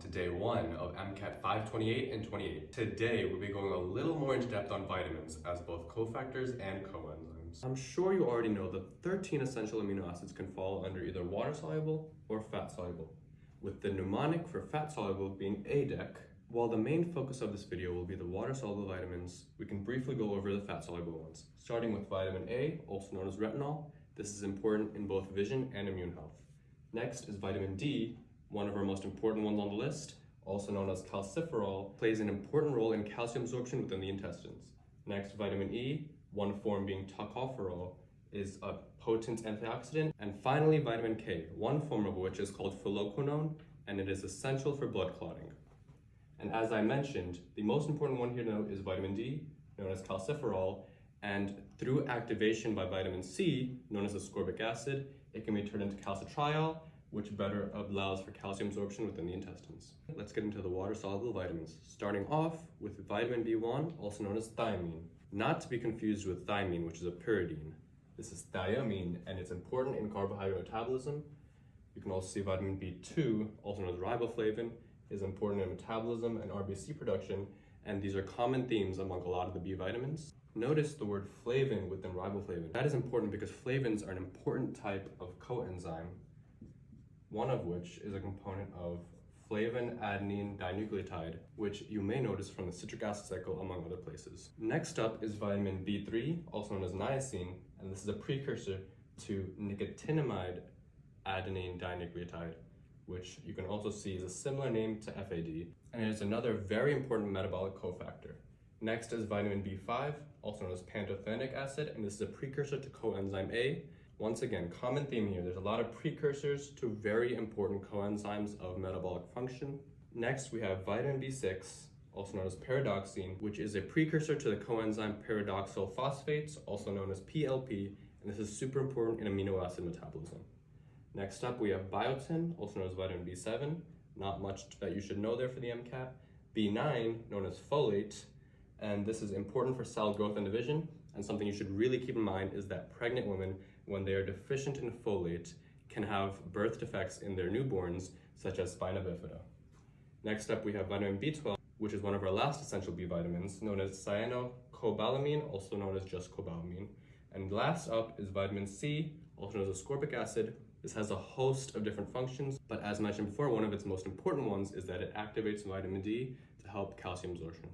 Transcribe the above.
to day 1 of MCAT 528 and 28. Today, we'll be going a little more into depth on vitamins as both cofactors and coenzymes. I'm sure you already know that 13 essential amino acids can fall under either water-soluble or fat-soluble, with the mnemonic for fat-soluble being ADEC. While the main focus of this video will be the water-soluble vitamins, we can briefly go over the fat-soluble ones, starting with vitamin A, also known as retinol. This is important in both vision and immune health. Next is vitamin D, one of our most important ones on the list, also known as calciferol, plays an important role in calcium absorption within the intestines. Next, vitamin E, one form being tocopherol, is a potent antioxidant. And finally, vitamin K, one form of which is called phyloquinone, and it is essential for blood clotting. And as I mentioned, the most important one here to note is vitamin D, known as calciferol, and through activation by vitamin C, known as ascorbic acid, it can be turned into calcitriol, which better allows for calcium absorption within the intestines. Let's get into the water-soluble vitamins, starting off with vitamin B1, also known as thiamine. Not to be confused with thymine, which is a pyridine. This is thiamine, and it's important in carbohydrate metabolism. You can also see vitamin B2, also known as riboflavin, is important in metabolism and RBC production, and these are common themes among a lot of the B vitamins. Notice the word flavin within riboflavin. That is important because flavins are an important type of coenzyme, one of which is a component of flavin adenine dinucleotide, which you may notice from the citric acid cycle among other places. Next up is vitamin B3, also known as niacin, and this is a precursor to nicotinamide adenine dinucleotide, which you can also see is a similar name to FAD, and it is another very important metabolic cofactor. Next is vitamin B5, also known as pantothenic acid, and this is a precursor to coenzyme A. Once again, common theme here, there's a lot of precursors to very important coenzymes of metabolic function. Next, we have vitamin B6, also known as pyridoxine, which is a precursor to the coenzyme pyridoxal phosphates, also known as PLP, and this is super important in amino acid metabolism. Next up, we have biotin, also known as vitamin B7, not much that you should know there for the MCAT. B9, known as folate, and this is important for cell growth and division, and something you should really keep in mind is that pregnant women, when they are deficient in folate, can have birth defects in their newborns, such as spina bifida. Next up, we have vitamin B12, which is one of our last essential B vitamins, known as cyanocobalamin, also known as just cobalamin. And last up is vitamin C, also known as ascorbic acid. This has a host of different functions, but as mentioned before, one of its most important ones is that it activates vitamin D to help calcium absorption.